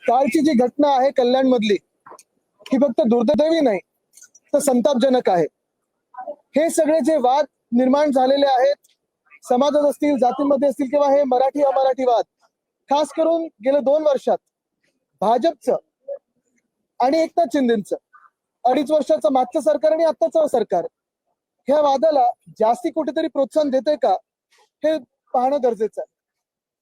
कालची जी घटना आहे कल्याण मधली ही फक्त दुर्दैवी नाही तर संतापजनक आहे. हे सगळे जे वाद निर्माण झालेले आहेत समाजात असतील, जातींमध्ये असतील किंवा हे मराठी अमराठी वाद, खास करून गेल्या 2 वर्षात भाजपचं आणि एकनाथ शिंदेचं 2.5 वर्षाचं मागचं सरकार आणि आत्ताचं सरकार ह्या वादाला जास्ती कुठेतरी प्रोत्साहन देते का हे पाहणं गरजेचं आहे.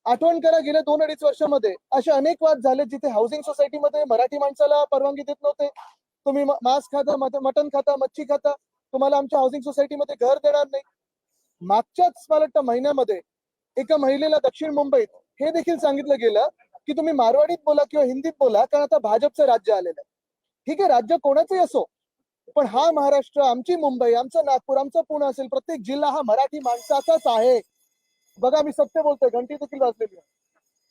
आठवण करा, गेल्या 2-2.5 वर्षामध्ये असे अनेक वाद झाले जिथे हाऊसिंग सोसायटीमध्ये मराठी माणसाला परवानगी देत नव्हते. तुम्ही मांस खाता, मटण खाता, मच्छी खाता, तुम्हाला आमच्या हाऊसिंग सोसायटीमध्ये घर देणार नाही. मागच्याच मला वाटतं महिन्यामध्ये एका महिलेला दक्षिण मुंबईत हे देखील सांगितलं गेलं की तुम्ही मारवाडीत बोला किंवा हिंदीत बोला, कारण आता भाजपचं राज्य आलेलं आहे. ठीक आहे, राज्य कोणाचंही असो, पण हा महाराष्ट्र, आमची मुंबई, आमचं नागपूर, आमचं पुणे असेल, प्रत्येक जिल्हा हा मराठी माणसाचाच आहे. बघा, मी सत्य बोलतोय, घंटी देखील वाजलेली आहे.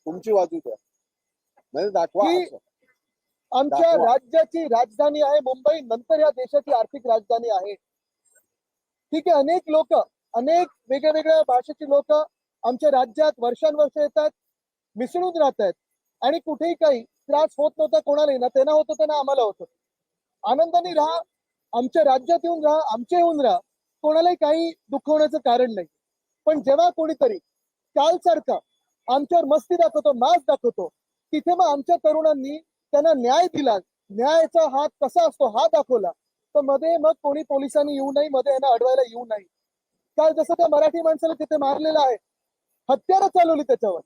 तुमची बाजू द्या, म्हणजे दाखवा. आमच्या राज्याची राजधानी आहे मुंबई, नंतर या देशाची आर्थिक राजधानी आहे. ठीक आहे, अनेक लोक, अनेक वेगवेगळ्या भाषेची लोक आमच्या राज्यात वर्षानुवर्ष येतात, मिसळून राहत आहेत आणि कुठेही काही त्रास होत नव्हता कोणालाही, ना त्यांना होत होतं ना आम्हाला होत. आनंदाने राहा, आमच्या राज्यात येऊन राहा, आमच्या येऊन राहा, कोणालाही काही दुखवण्याचं कारण नाही. पण जेव्हा कोणीतरी कालसारखा आमच्यावर मस्ती दाखवतो, मास दाखवतो, तिथे मग आमच्या तरुणांनी त्यांना न्याय दिला, न्यायाचा हात कसा असतो हा दाखवला, तर मध्ये मग कोणी पोलिसांनी येऊ नये, मध्ये यांना अडवायला येऊ नये. काल जसं त्या मराठी माणसाला तिथे मारलेलं आहे, हत्यारं चालवली त्याच्यावर,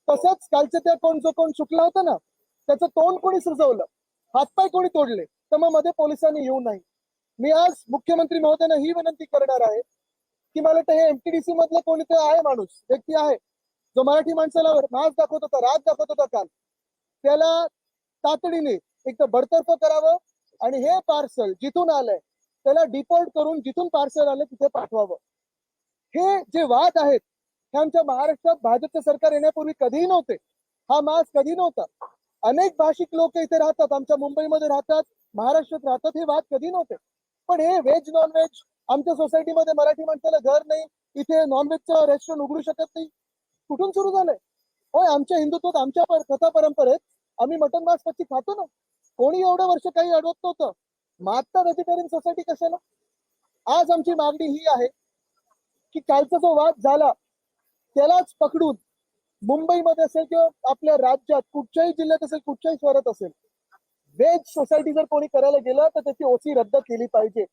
तसंच कालच्या त्या कोण चुकला होता ना, त्याचं तोंड कोणी सुजवलं, हातपाय कोणी तोडले, तर मग मध्ये पोलिसांनी येऊ नये. मी आज मुख्यमंत्री महोदयांना ही विनंती करणार आहे की मला वाटतं हे एमटीडीसी मधलं कोणीतरी आहे, माणूस, व्यक्ती आहे, जो मराठी माणसाला मास दाखवत होता, राज दाखवत होता काल, त्याला तातडीने एक तर बडतर्फ करावं आणि हे पार्सल जिथून आलंय त्याला डिपोर्ट करून जिथून पार्सल आलं तिथे पाठवावं. हे जे वाद आहेत हे आमच्या महाराष्ट्रात भाजपचं सरकार येण्यापूर्वी कधीही नव्हते. हा मास कधी नव्हता. अनेक भाषिक लोक इथे राहतात, आमच्या मुंबईमध्ये राहतात, महाराष्ट्रात राहतात, हे वाद कधी नव्हते. पण हे व्हेज नॉनव्हेज, आमच्या सोसायटीमध्ये मराठी माणसाला घर नाही, इथे नॉनव्हेजचं रेस्टॉरंट उघडू शकत नाही, कुठून सुरू झालंय? होय, आमच्या हिंदुत्वात, आमच्या कथा परंपरेत आम्ही मटन मांस मच्छी खातो ना, कोणी एवढं वर्ष काही अडवत नव्हतं. मग आता व्हेजिटेरियन सोसायटी कशाला? आज आमची मागणी ही आहे की कालचा जो वाद झाला त्यालाच पकडून मुंबईमध्ये असेल किंवा आपल्या राज्यात कुठच्याही जिल्ह्यात असेल, कुठच्याही शहरात असेल, वेज सोसायटी जर कोणी करायला गेलं तर त्याची ओसी रद्द केली पाहिजे.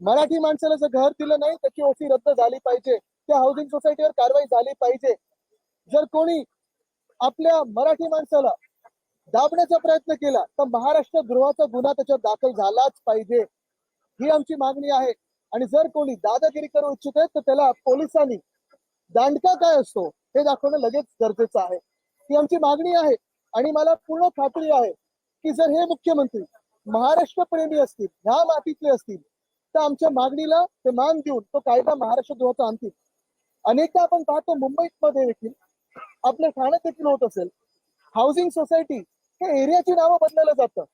मराठी माणसाला जर घर दिलं नाही त्याची ओसी रद्द झाली पाहिजे. त्या हाऊसिंग सोसायटीवर कारवाई झाली पाहिजे. जर कोणी आपल्या मराठी माणसाला दाबण्याचा प्रयत्न केला तर महाराष्ट्र द्रोहाचा गुन्हा त्याच्यावर दाखल झालाच पाहिजे, ही आमची मागणी आहे. आणि जर कोणी दादागिरी करू इच्छित आहे तर त्याला पोलिसांनी दांडका काय असतो हे दाखवणं लगेच गरजेचं आहे. ही आमची मागणी आहे. आणि मला पूर्ण खात्री आहे की जर हे मुख्यमंत्री महाराष्ट्र प्रेमी असतील, ह्या मातीतले असतील, तर आमच्या मागणीला ते मान देऊन तो कायदा महाराष्ट्र द्रोहाचा आणतील. अनेकदा आपण पाहतो मुंबईमध्ये देखील, आपल्या ठाण्यात देखील होत असेल, हाऊसिंग सोसायटी हे एरियाची नावं बदललं जातं.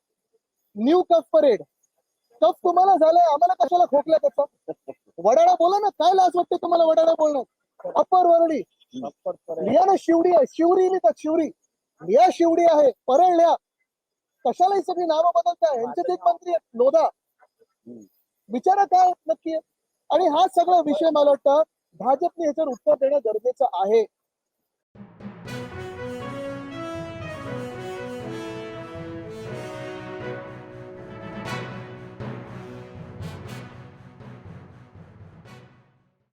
न्यू कफ परेड, कफ तुम्हाला झालाय, आम्हाला कशाला खोकला त्याचा? वडाळा बोला ना, काय लाज वाटते तुम्हाला वडाळा बोलणं? अप्पर वरळी लिहा ना, शिवडी आहे, शिवरी लिहितात, शिवरी लिहा, शिवडी आहे, परळ लिहा. कशाला ही सगळी नावं बदलताय? यांचे एक मंत्री आहेत लोधा, विचारा काय नक्की आहे. आणि हा सगळा विषय मला वाटतं भाजपने ह्याच्यावर उत्तर देणं गरजेचं आहे.